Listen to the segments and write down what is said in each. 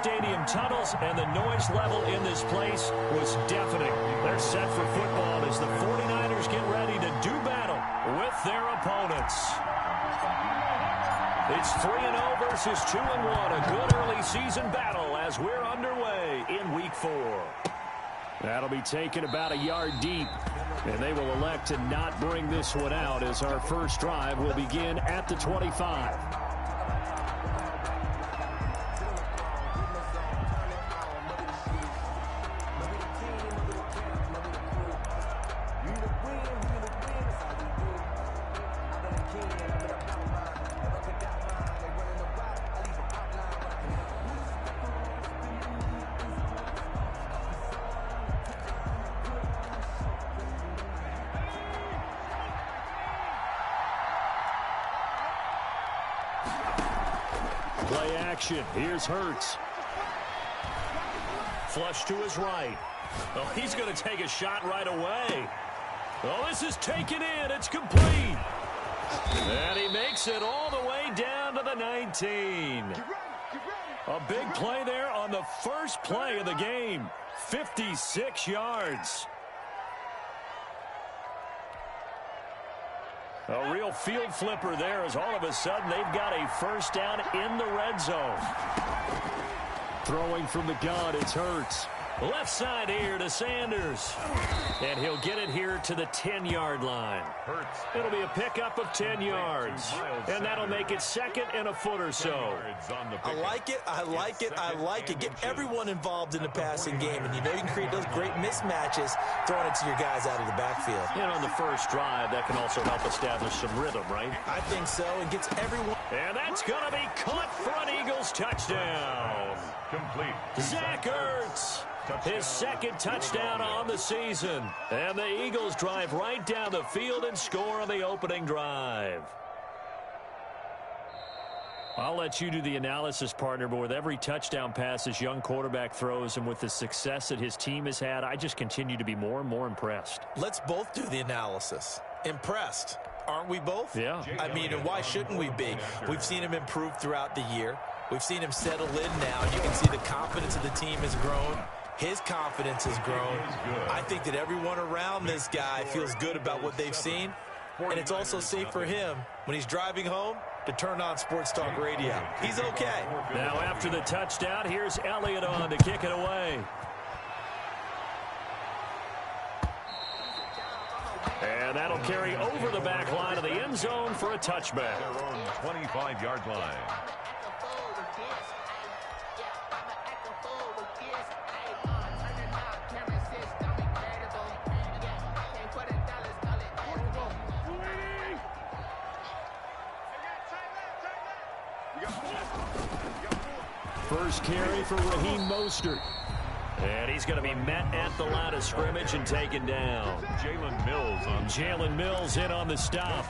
stadium tunnels, and the noise level in this place was deafening. They're set for football as the 49ers get ready to do battle with their opponents. It's 3-0 versus 2-1. A good early season battle as we're underway in Week 4. That'll be taken about a yard deep, and they will elect to not bring this one out as our first drive will begin at the 25. Play action. Here's Hurts. Flush to his right. Oh, he's going to take a shot right away. Oh, this is taken in. It's complete. And he makes it all the way down to the 19. A big play there on the first play of the game. 56 yards. A real field flipper there as all of a sudden they've got a first down in the red zone. Throwing from the gun, it's Hurts. Left side here to Sanders. And he'll get it here to the 10-yard line. It'll be a pickup of 10 yards. And that'll make it second and a foot or so. I like it, I like it, I like it. Get everyone involved in the passing game. And you know you can create those great mismatches throwing it to your guys out of the backfield. And on the first drive, that can also help establish some rhythm, right? I think so. It gets everyone. And that's going to be caught for an Eagles touchdown. Complete. Zach Ertz. His second touchdown on the season. And the Eagles drive right down the field and score on the opening drive. I'll let you do the analysis, partner, but with every touchdown pass this young quarterback throws and with the success that his team has had, I just continue to be more and more impressed. Let's both do the analysis. Impressed. Aren't we both? Yeah. I mean, and why shouldn't we be? We've seen him improve throughout the year. We've seen him settle in now. You can see the confidence of the team has grown. His confidence has grown. I think that everyone around this guy feels good about what they've seen. And it's also safe for him when he's driving home to turn on Sports Talk Radio. He's okay. Now after the touchdown, here's Elliott on to kick it away. And that'll carry over the back line of the end zone for a touchback. Their own 25-yard line. First carry for Raheem Mostert. And he's going to be met at the line of scrimmage and taken down. Jalen Mills in on the stop.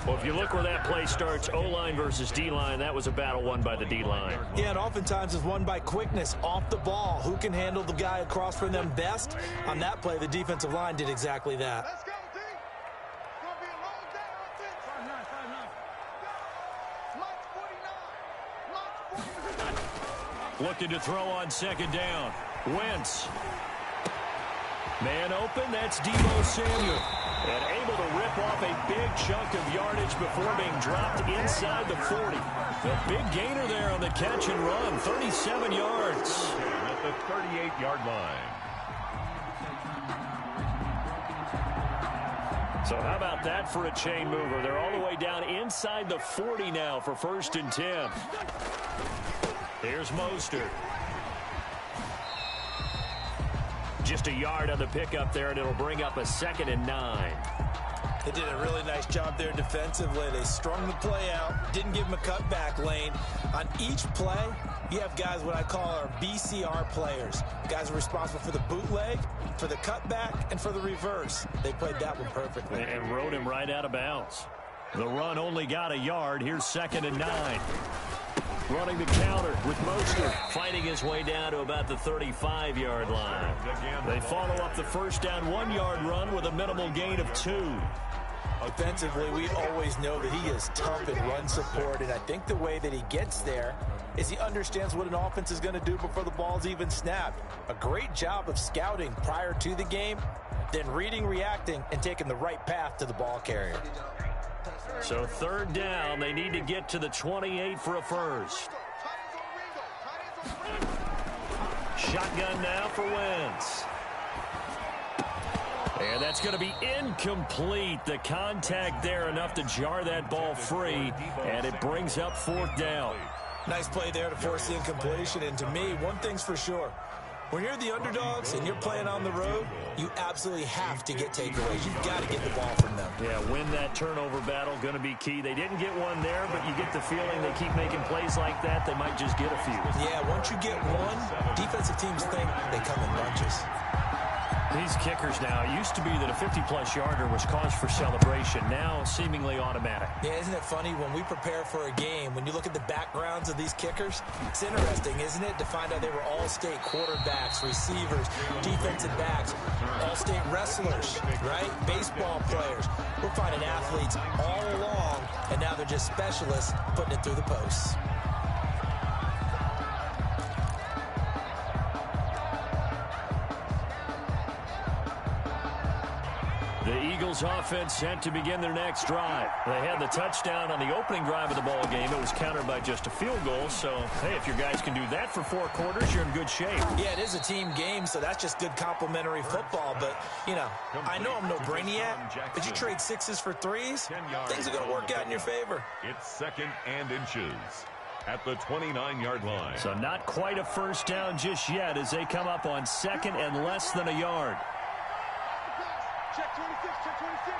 Well, if you look where that play starts, O-line versus D-line, that was a battle won by the D-line. Yeah, and oftentimes it's won by quickness off the ball. Who can handle the guy across from them best? On that play, the defensive line did exactly that. Looking to throw on second down. Wentz. Man open, that's Deebo Samuel. And able to rip off a big chunk of yardage before being dropped inside the 40. A big gainer there on the catch and run, 37 yards. at the 38-yard line. So how about that for a chain mover? They're all the way down inside the 40 now for 1st and 10. Here's Mostert. Just a yard on the pickup there, and it'll bring up a 2nd and 9. They did a really nice job there defensively. They strung the play out, didn't give him a cutback lane. On each play, you have guys what I call our BCR players. Guys are responsible for the bootleg, for the cutback, and for the reverse. They played that one perfectly. And rode him right out of bounds. The run only got a yard. Here's 2nd and 9. Running the counter with Mostert, fighting his way down to about the 35-yard line. They follow up the first down 1-yard run with a minimal gain of 2. Offensively, we always know that he is tough in run support, and I think the way that he gets there is he understands what an offense is going to do before the ball's even snapped. A great job of scouting prior to the game, then reading, reacting, and taking the right path to the ball carrier. So third down, they need to get to the 28 for a first. Shotgun now for Wentz. And that's going to be incomplete. The contact there enough to jar that ball free, and it brings up fourth down. Nice play there to force the incompletion, and to me, one thing's for sure. When you're the underdogs and you're playing on the road, you absolutely have to get takeaways. You've got to get the ball from them. Yeah, win that turnover battle, going to be key. They didn't get one there, but you get the feeling they keep making plays like that, they might just get a few. Yeah, once you get one, defensive teams think they come in bunches. These kickers now, it used to be that a 50-plus yarder was cause for celebration. Now, seemingly automatic. Yeah, isn't it funny when we prepare for a game, when you look at the backgrounds of these kickers, it's interesting, isn't it, to find out they were all-state quarterbacks, receivers, defensive backs, all-state wrestlers, right? Baseball players. We're finding athletes all along, and now they're just specialists putting it through the posts. The Eagles offense set to begin their next drive. They had the touchdown on the opening drive of the ball game. It was countered by just a field goal. So, hey, if your guys can do that for 4 quarters, you're in good shape. Yeah, it is a team game, so that's just good complimentary football. But, you know, I know I'm no brainiac, but you trade 6s for 3s, things are going to work out in your favor. It's second and inches at the 29-yard line. So not quite a first down just yet as they come up on second and less than a yard. Check 26, check 26.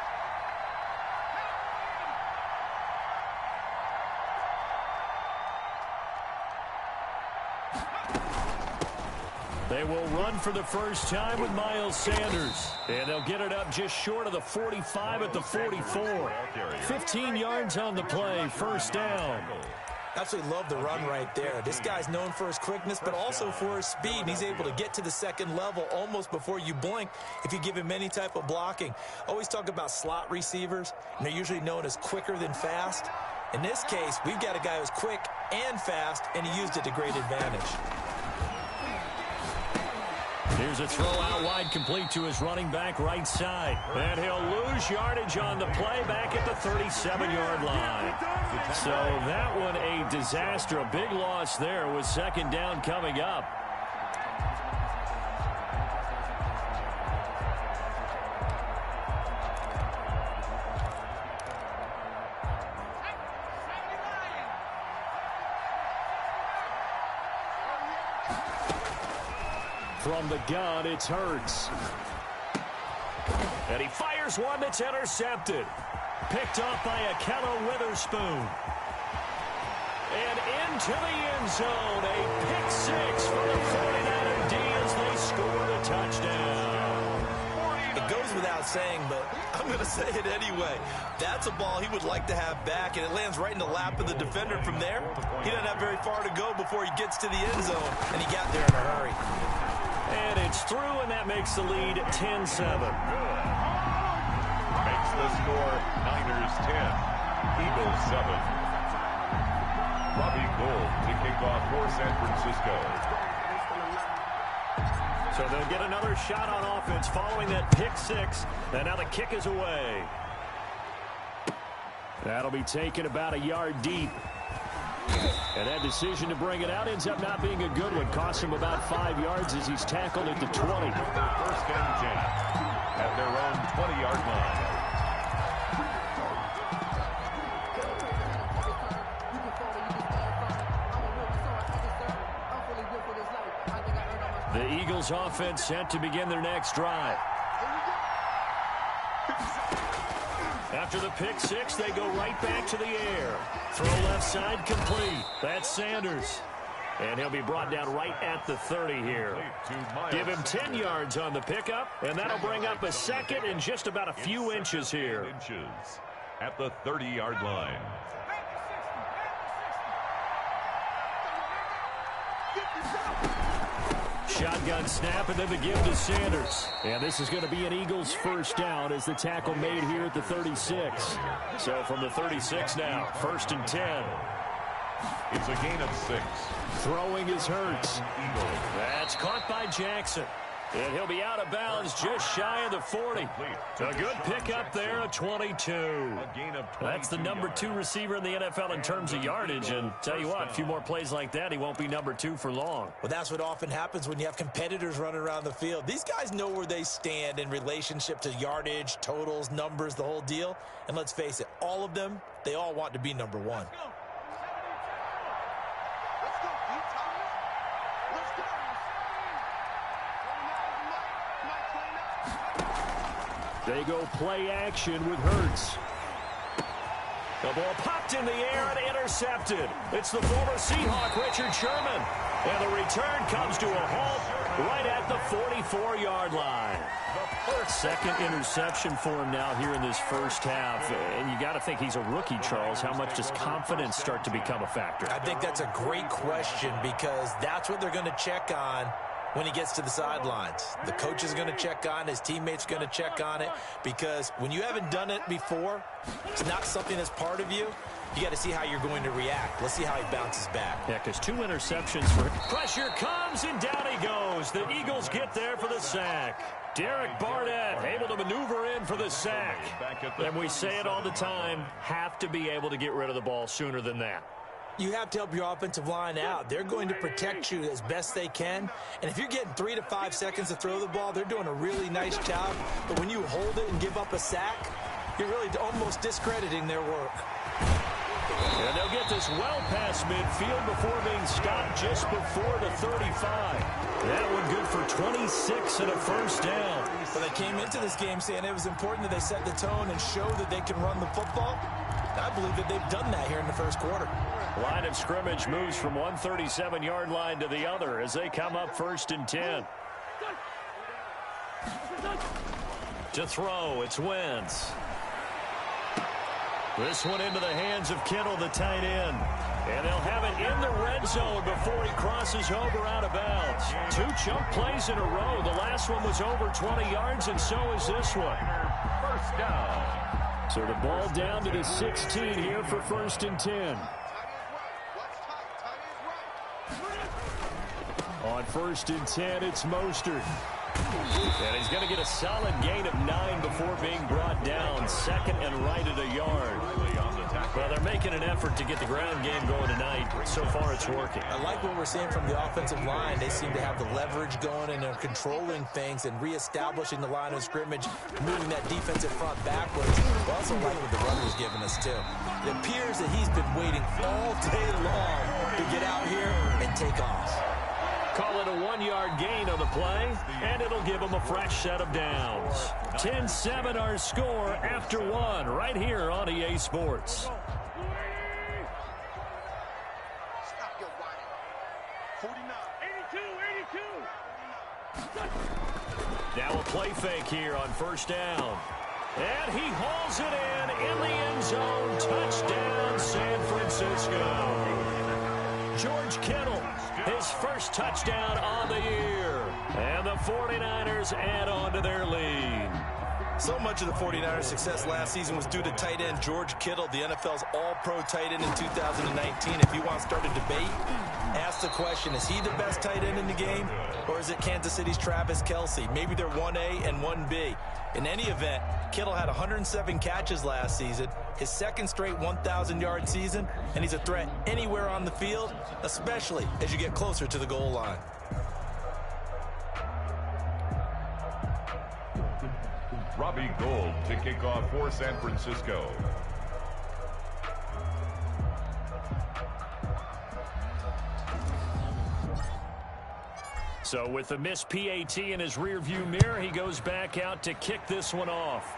They will run for the first time with Miles Sanders. And they'll get it up just short of the 45 at the 44. 15 yards on the play, first down. Absolutely love the run right there. This guy's known for his quickness, but also for his speed. And he's able to get to the second level almost before you blink if you give him any type of blocking. Always talk about slot receivers, and they're usually known as quicker than fast. In this case, we've got a guy who's quick and fast, and he used it to great advantage. Here's a throw out wide, complete to his running back right side. And he'll lose yardage on the play back at the 37-yard line. So that one a disaster. A big loss there with second down coming up. From the gun, it's Hurts. And he fires one that's intercepted. Picked off by Akello Witherspoon. And into the end zone. A pick six for the 49er D as they score the touchdown. It goes without saying, but I'm going to say it anyway. That's a ball he would like to have back, and it lands right in the lap of the defender from there. He doesn't have very far to go before he gets to the end zone, and he got there in a hurry. And it's through, and that makes the lead 10-7. Makes the score Niners 10, Eagles 7. Robbie Gould to kick off for San Francisco. So they'll get another shot on offense following that pick six. And now the kick is away. That'll be taken about a yard deep. And that decision to bring it out ends up not being a good one. Costs him about 5 yards as he's tackled at the 20. First and 10 at their own 20-yard line. The Eagles offense set to begin their next drive. After the pick six, they go right back to the air. Throw left side complete. That's Sanders. And he'll be brought down right at the 30 here. Give him 10 yards on the pickup, and that'll bring up a second in just about a few inches here. At the 30-yard line. shotgun snap, and then the give to Sanders. And this is going to be an Eagles first down as the tackle made here at the 36. So from the 36 now, 1st and 10. It's a gain of 6. Throwing is Hurts. That's caught by Jackson. And he'll be out of bounds just shy of the 40. A good pickup there, a 22. That's the number 2 receiver in the NFL in terms of yardage. And tell you what, a few more plays like that, he won't be number 2 for long. Well, that's what often happens when you have competitors running around the field. These guys know where they stand in relationship to yardage, totals, numbers, the whole deal. And let's face it, all of them, they all want to be number 1. They go play action with Hurts. The ball popped in the air and intercepted. It's the former Seahawk, Richard Sherman. And the return comes to a halt right at the 44-yard line. Second interception for him now here in this first half. And you got to think he's a rookie, Charles. How much does confidence start to become a factor? I think that's a great question because that's what they're going to check on when he gets to the sidelines. The coach is going to check on, his teammates are going to check on it, because when you haven't done it before, it's not something that's part of you. You got to see how you're going to react. Let's see how he bounces back. Yeah, because 2 interceptions for him. Pressure comes, and down he goes. The Eagles get there for the sack. Derek Barnett able to maneuver in for the sack. And we say it all the time, have to be able to get rid of the ball sooner than that. You have to help your offensive line out. They're going to protect you as best they can. And if you're getting 3 to 5 seconds to throw the ball, they're doing a really nice job. But when you hold it and give up a sack, you're really almost discrediting their work. And they'll get this well past midfield before being stopped just before the 35. That one good for 26 and a first down. Well, they came into this game saying it was important that they set the tone and show that they can run the football. I believe that they've done that here in the first quarter. Line of scrimmage moves from one 37-yard line to the other as they come up 1st and 10. To throw, it's Wentz. This one into the hands of Kittle, the tight end. And they'll have it in the red zone before he crosses over out of bounds. 2 chunk plays in a row. The last one was over 20 yards, and so is this one. First down. So the ball down to the 16 here for 1st and 10. On 1st and 10, it's Mostert. And he's going to get a solid gain of 9 before being brought down. Second and right at a yard. Well, they're making an effort to get the ground game going tonight. So far, it's working. I like what we're seeing from the offensive line. They seem to have the leverage going, and they're controlling things and reestablishing the line of scrimmage, moving that defensive front backwards. I also like what the runner's giving us, too. It appears that he's been waiting all day long to get out here and take off. Call it a 1-yard gain on the play, and it'll give them a fresh set of downs. 10-7 our score after 1 right here on EA Sports. Stop your whining. 49. 82. Now a play fake here on 1st down. And he hauls it in the end zone. Touchdown, San Francisco. George Kittle, his first touchdown on the year. And the 49ers add on to their lead. So much of the 49ers' success last season was due to tight end George Kittle, the NFL's all-pro tight end in 2019. If you want to start a debate, ask the question, is he the best tight end in the game, or is it Kansas City's Travis Kelce? Maybe they're 1A and 1B. In any event, Kittle had 107 catches last season, his second straight 1,000-yard season, and he's a threat anywhere on the field, especially as you get closer to the goal line. Robbie Gould to kick off for San Francisco. So with the missed PAT in his rearview mirror, he goes back out to kick this one off.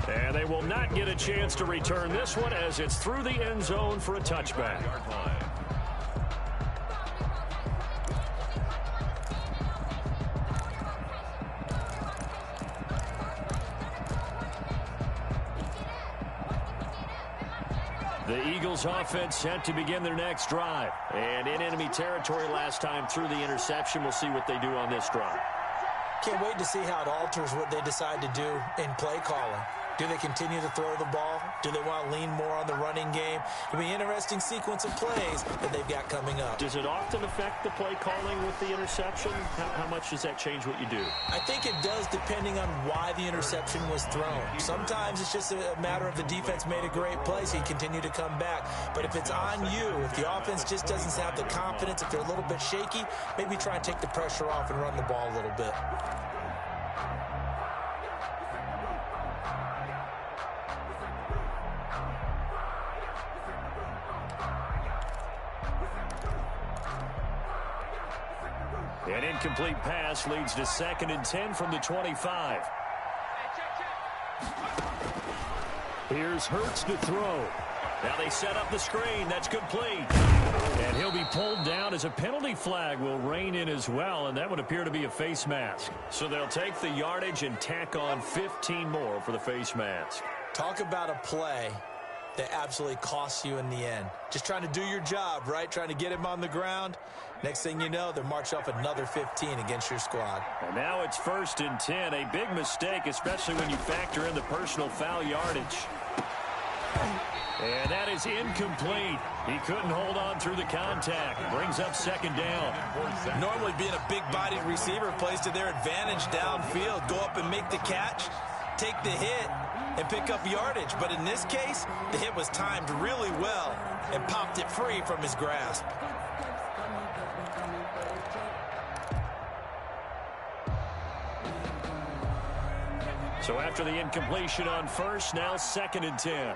And they will not get a chance to return this one as it's through the end zone for a touchback. The Eagles offense set to begin their next drive. And in enemy enemy territory last time through the interception. We'll see what they do on this drive. Can't wait to see how it alters what they decide to do in play calling. Do they continue to throw the ball? Do they want to lean more on the running game? It'll be an interesting sequence of plays that they've got coming up. Does it often affect the play calling with the interception? How much does that change what you do? I think it does, depending on why the interception was thrown. Sometimes it's just a matter of the defense made a great play, so you continue to come back. But if it's on you, if the offense just doesn't have the confidence, if they're a little bit shaky, maybe try and take the pressure off and run the ball a little bit. An incomplete pass leads to 2nd and 10 from the 25. Here's Hurts to throw. Now they set up the screen. That's complete. And he'll be pulled down as a penalty flag will rein in as well, and that would appear to be a face mask. So they'll take the yardage and tack on 15 more for the face mask. Talk about a play that absolutely costs you in the end. Just trying to do your job, right? Trying to get him on the ground. Next thing you know, they're marching off another 15 against your squad. And now it's 1st and 10. A big mistake, especially when you factor in the personal foul yardage. And that is incomplete. He couldn't hold on through the contact. Brings up 2nd down. Normally being a big-bodied receiver plays to their advantage downfield. Go up and make the catch, take the hit, and pick up yardage. But in this case, the hit was timed really well and popped it free from his grasp. So after the incompletion on 1st, now 2nd and 10.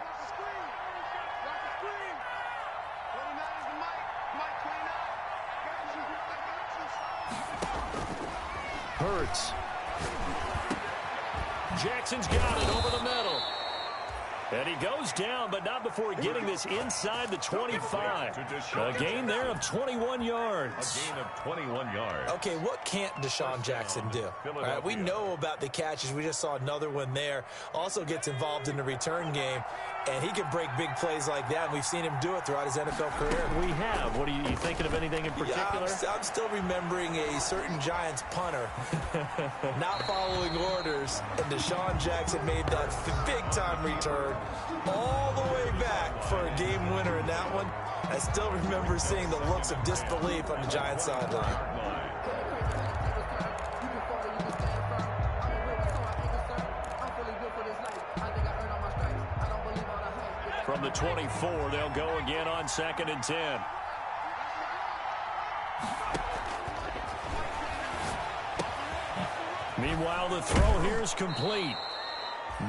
Hurts. Jackson's got it over the middle. And he goes down, but not before getting this inside the 25. A gain there of 21 yards. A gain of 21 yards. Okay, what can't Deshaun Jackson do? All right, we know about the catches. We just saw another one there. Also gets involved in the return game, and he can break big plays like that. And we've seen him do it throughout his NFL career. We have. What are you thinking of anything in particular? Yeah, I'm still remembering a certain Giants punter not following orders, and Deshaun Jackson made that big-time return all the way back for a game winner in that one. I still remember seeing the looks of disbelief on the Giants sideline. From the 24, they'll go again on 2nd and 10. Meanwhile, the throw here is complete.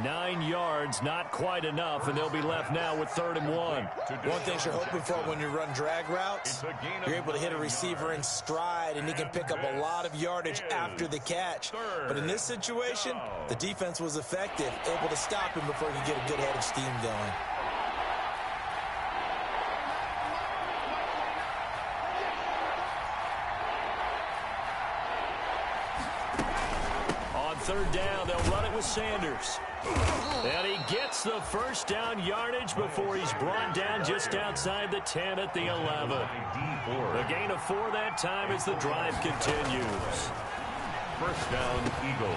9 yards, not quite enough, and they'll be left now with 3rd and 1. One thing you're hoping for when you run drag routes, you're able to hit a receiver in stride, and he can pick up a lot of yardage after the catch. But in this situation, the defense was effective, able to stop him before he could get a good head of steam going. On 3rd down, they'll run it with Sanders. And he gets the 1st down yardage before he's brought down just outside the 10 at the 11. A gain of 4 that time as the drive continues. 1st down, Eagles.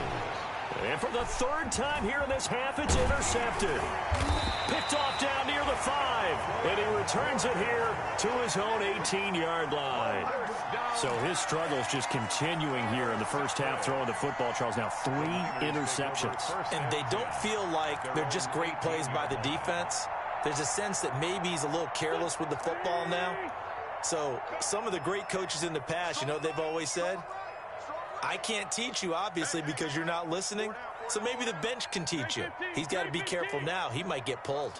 And for the 3rd time here in this half, it's intercepted. Picked off down near the 5. And he returns it here to his own 18-yard line. So his struggles just continuing here in the first half, throwing the football. Charles, now 3 interceptions. And they don't feel like they're just great plays by the defense. There's a sense that maybe he's a little careless with the football now. So some of the great coaches in the past, you know, they've always said, I can't teach you, obviously, because you're not listening. So maybe the bench can teach you. He's got to be careful now. He might get pulled.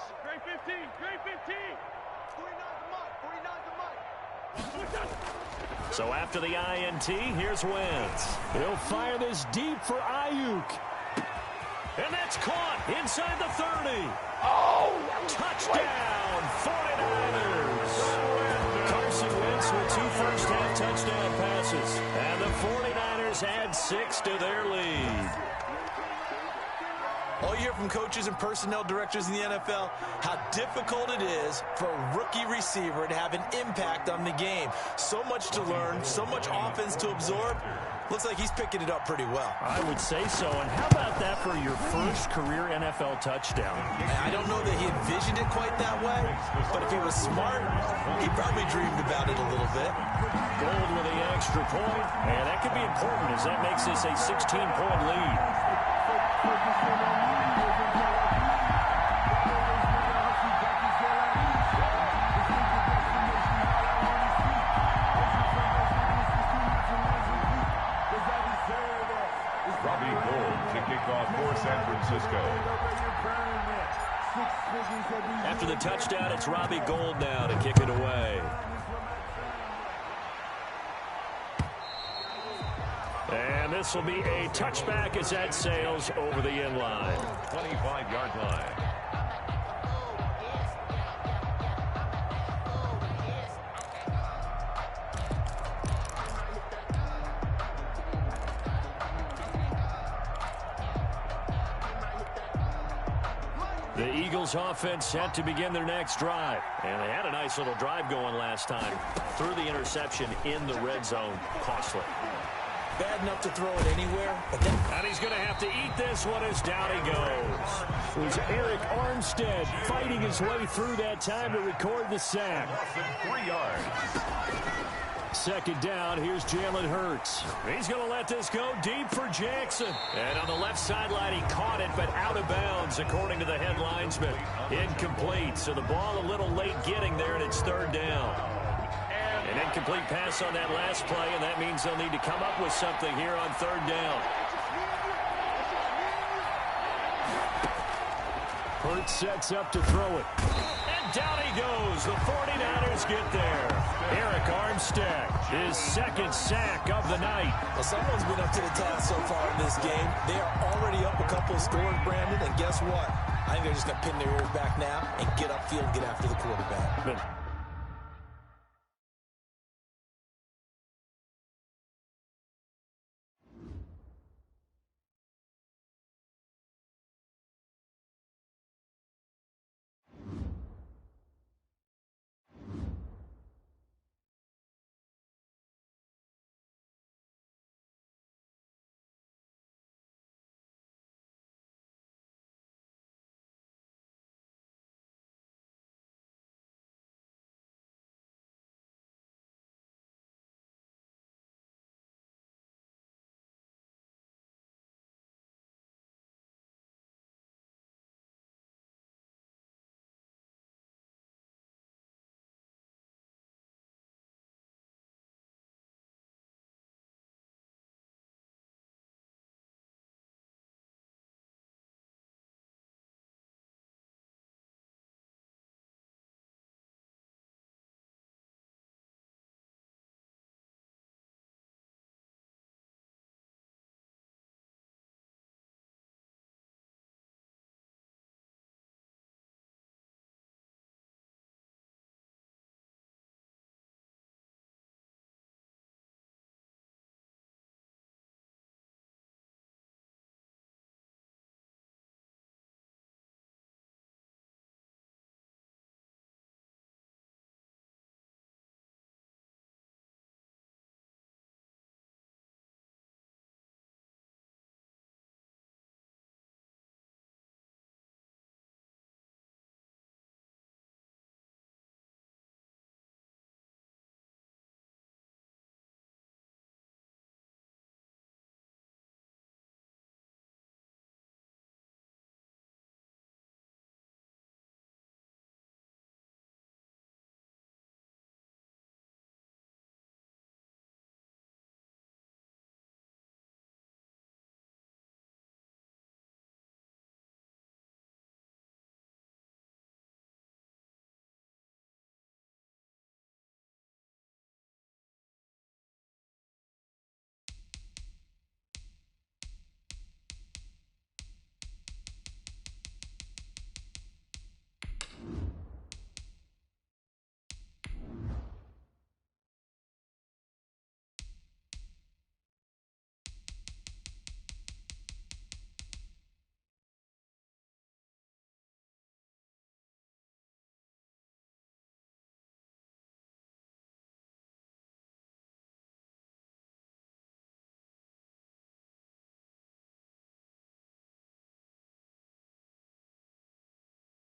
So after the INT, here's Wentz. He'll fire this deep for Ayuk. And that's caught inside the 30. Oh! Touchdown, 49ers. Carson Wentz with 2 first-half touchdown passes. And the 49ers add 6 to their lead. All you hear from coaches and personnel directors in the NFL, how difficult it is for a rookie receiver to have an impact on the game. So much to learn, so much offense to absorb. Looks like he's picking it up pretty well. I would say so. And how about that for your first career NFL touchdown? I don't know that he envisioned it quite that way, but if he was smart, he probably dreamed about it a little bit. Gold with the extra point, and that could be important as that makes this a 16-point lead. For San Francisco. After the touchdown, it's Robbie Gould now to kick it away. And this will be a touchback as that sails over the end line. 25-yard line. The Eagles offense set to begin their next drive. And they had a nice little drive going last time. Threw the interception in the red zone. Costly. Bad enough to throw it anywhere. And he's going to have to eat this one as down he goes. It was Eric Armstead fighting his way through that time to record the sack. 3 yards. Second down, here's Jalen Hurts. He's going to let this go deep for Jackson. And on the left sideline, he caught it, but out of bounds, according to the head linesman. Incomplete, so the ball a little late getting there, and it's third down. An incomplete pass on that last play, and that means they'll need to come up with something here on third down. Hurts sets up to throw it. And down he goes. The 49ers get there. Eric Armstead, his second sack of the night. Well, someone's been up to the task so far in this game. They are already up a couple of scores, Brandon, and guess what? I think they're just going to pin their ears back now and get upfield and get after the quarterback.